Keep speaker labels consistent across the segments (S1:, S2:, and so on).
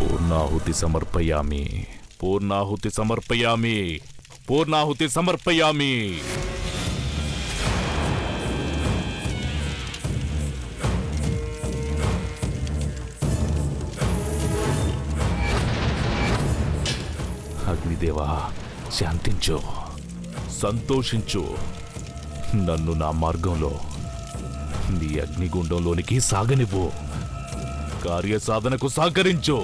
S1: పూర్ణాహుతి సమర్పయామి, పూర్ణాహుతి సమర్పయామి, పూర్ణాహుతి సమర్పయామి. అగ్నిదేవా శాంతించు, సంతోషించు. నన్ను నా మార్గంలో నీ అగ్నిగుండంలోనికి సాగనివ్వు. కార్యసాధనకు సహకరించు.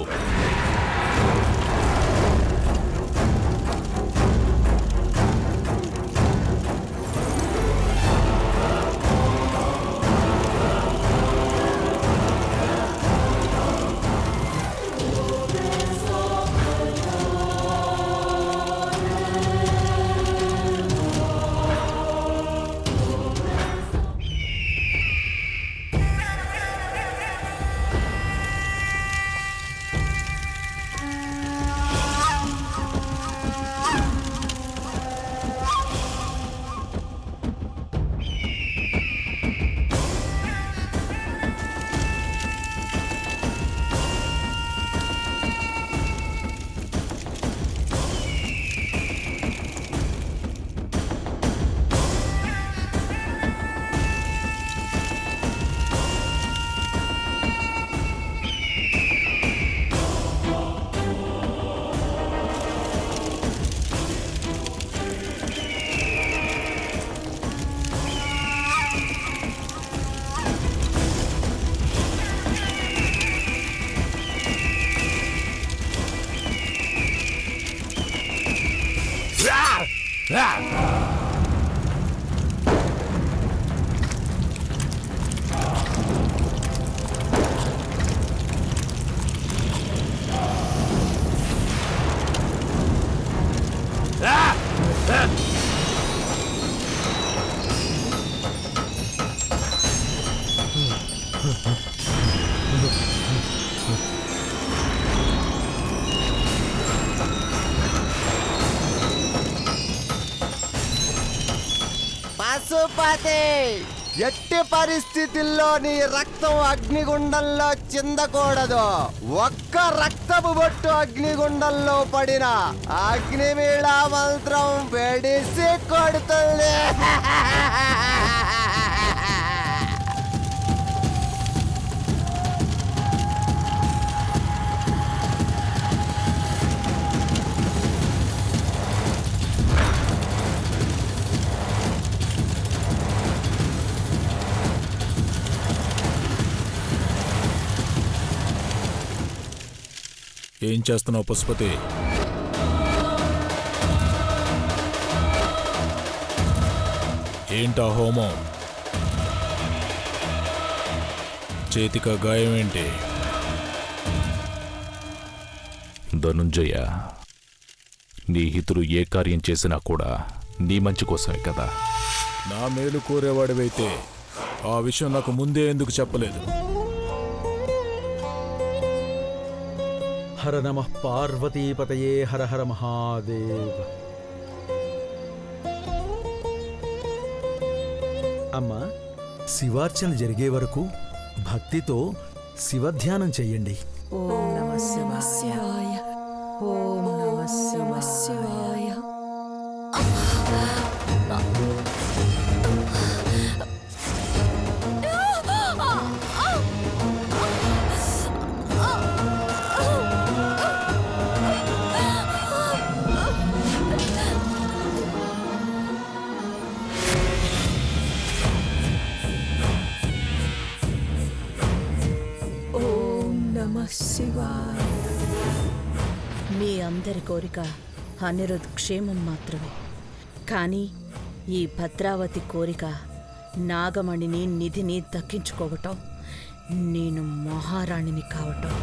S2: పశుపతి, ఎట్టి పరిస్థితుల్లో నీ రక్తం అగ్నిగుండంలో చిందకూడదు. ఒక్క రక్తపు బొట్టు అగ్నిగుండంలో పడిన అగ్నిమీళ మంత్రం వెడిసి కొడుతుంది.
S3: ఏం చేస్తున్నావు పశుపతి? ఏంటా హోమం? చేతిక గాయం ఏంటి?
S1: ధనుంజయ, నీ హితుడు ఏ కార్యం చేసినా కూడా నీ మంచి కోసమే కదా.
S3: నా మేలు కోరేవాడివైతే ఆ విషయం నాకు ముందే ఎందుకు చెప్పలేదు?
S4: హర నమః పార్వతీపతయే హర హర మహాదేవ్. అమ్మా, శివార్చన జరిగే వరకు భక్తితో శివధ్యానం చెయ్యండి.
S5: ఓం నమః శివాయ, ఓం నమః శివాయ.
S6: మీ అందరి కోరిక అనిరుద్ క్షేమం మాత్రమే. కానీ ఈ భద్రావతి కోరిక నాగమణిని, నిధిని దక్కించుకోవటం, నేను మహారాణిని కావటం.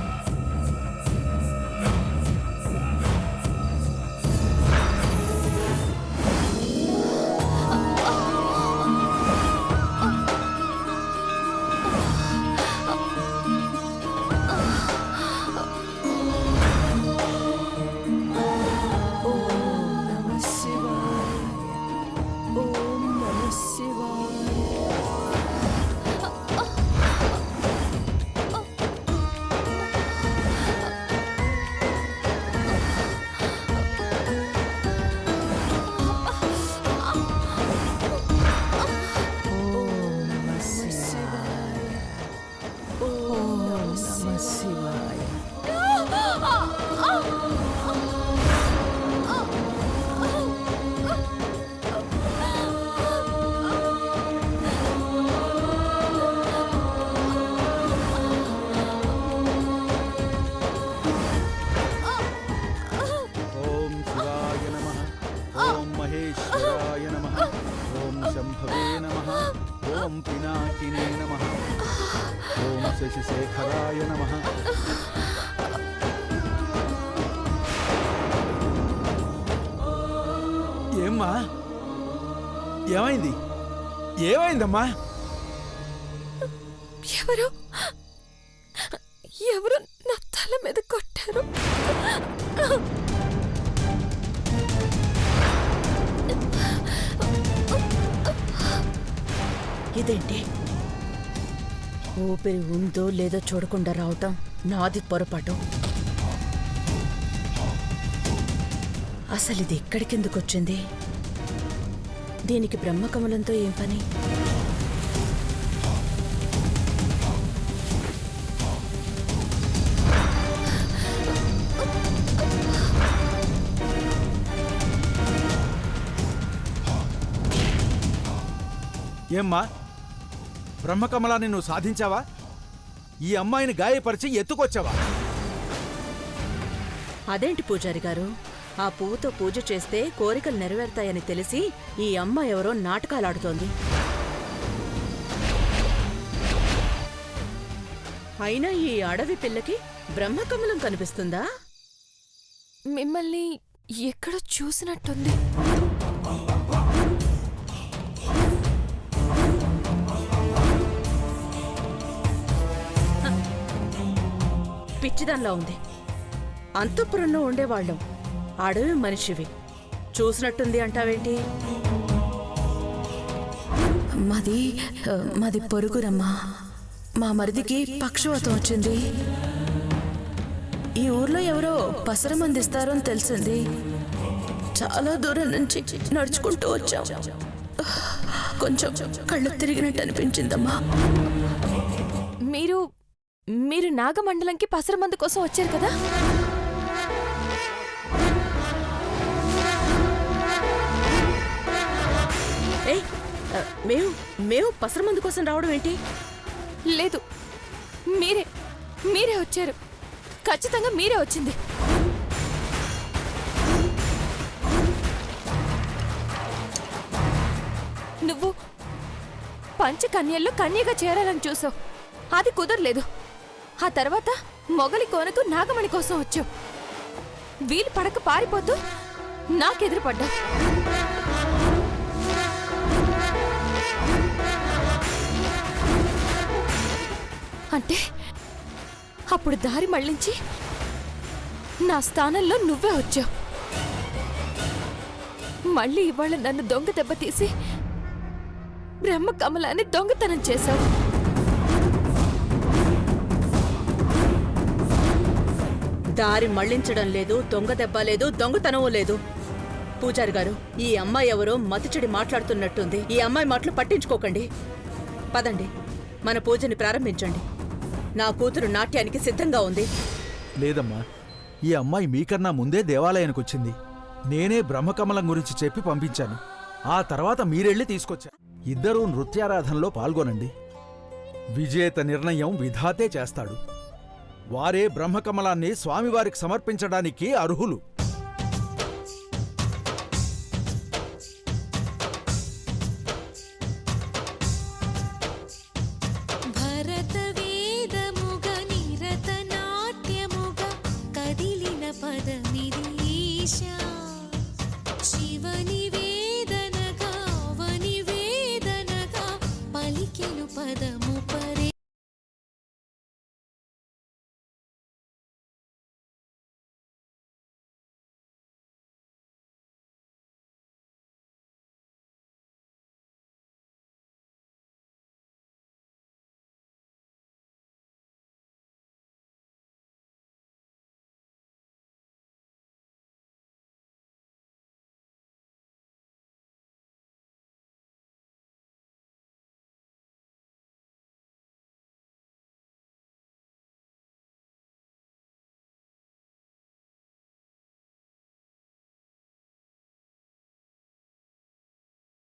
S5: ఓం నమః శివాయ.
S4: ఓం శివాయ నమః. ఓం మహేశ్వరాయ నమః. ఓం శంభవే నమః. ఓం పినాకినే నమః. ఓం శశిశేఖరాయ నమః. ఏమ్మా, ఏమైంది? ఏమైందమ్మా?
S7: ఎవరు నా తల మీద కొట్టారు.
S6: ఇదేంటి? ఊపిరి ఉందో లేదో చూడకుండా రావటం నాది పొరపాటు. అసలు ఇది ఇక్కడికెందుకు వచ్చింది? దీనికి బ్రహ్మకమలంతో ఏం పని?
S4: ఏమ్మా, బ్రహ్మకమలాన్ని నువ్వు సాధించావా? ఈ అమ్మాయిని గాయపరిచి ఎత్తుకొచ్చావా?
S6: అదేంటి పూజారి గారు, ఆ పువ్వుతో పూజ చేస్తే కోరికలు నెరవేరుతాయని తెలిసి ఈ అమ్మ ఎవరో నాటకాలాడుతోంది. అయినా ఈ అడవి పిల్లకి బ్రహ్మకమలం కనిపిస్తుందా?
S7: మిమ్మల్ని ఎక్కడో చూసినట్టుంది.
S6: పిచ్చిదాన్లా ఉంది. అంతఃపురంలో ఉండేవాళ్ళం, అడవి మనిషివి, చూసినట్టుంది అంటావేంటి?
S5: మాది పొరుగురమ్మా. మా మరిదికి పక్షవాతం వచ్చింది. ఈ ఊర్లో ఎవరో పసరమందిస్తారు అని తెలిసింది. చాలా దూరం నుంచి నడుచుకుంటూ వచ్చాం. కొంచెం కళ్ళు తిరిగినట్టు అనిపించిందమ్మా.
S7: మీరు నాగమండలంకి పసరమందు కోసం వచ్చారు కదా?
S6: ఏయ్, మేము పసరమందు కోసం రావడం ఏంటి?
S7: లేదు, మీరే వచ్చారు. ఖచ్చితంగా మీరే వచ్చింది. నువ్వు పంచకన్యల్లో కన్యగా చేరాలని చూసావు, అది కుదరలేదు. ఆ తర్వాత మొగలి కోనకు నాగమణి కోసం వచ్చావు. వీలు పడక పారిపోతూ నాకెదురుపడ్డా. అంటే అప్పుడు దారి మళ్ళించి నా స్థానంలో నువ్వే వచ్చావు. మళ్ళీ ఇవాళ నన్ను దొంగ దెబ్బతీసి బ్రహ్మకమలాన్ని దొంగతనం చేశావు.
S6: దారి మళ్లించడం లేదు, దొంగ దెబ్బ లేదు, దొంగతనమూ లేదు. పూజారి గారు, ఈ అమ్మాయి ఎవరో మతిచెడి మాట్లాడుతున్నట్టుంది. ఈ అమ్మాయి మాటలు పట్టించుకోకండి. పదండి, మన పూజని ప్రారంభించండి. నా కూతురు నాట్యానికి సిద్ధంగా ఉంది.
S4: లేదమ్మా, ఈ అమ్మాయి మీకన్నా ముందే దేవాలయానికి వచ్చింది. నేనే బ్రహ్మకమలం గురించి చెప్పి పంపించాను. ఆ తర్వాత మీరెళ్ళి తీసుకొచ్చారు. ఇద్దరూ నృత్యారాధనలో పాల్గొనండి. విజేత నిర్ణయం విధాతే చేస్తాడు. వారే బ్రహ్మకమలాన్ని స్వామివారికి సమర్పించడానికి అర్హులు.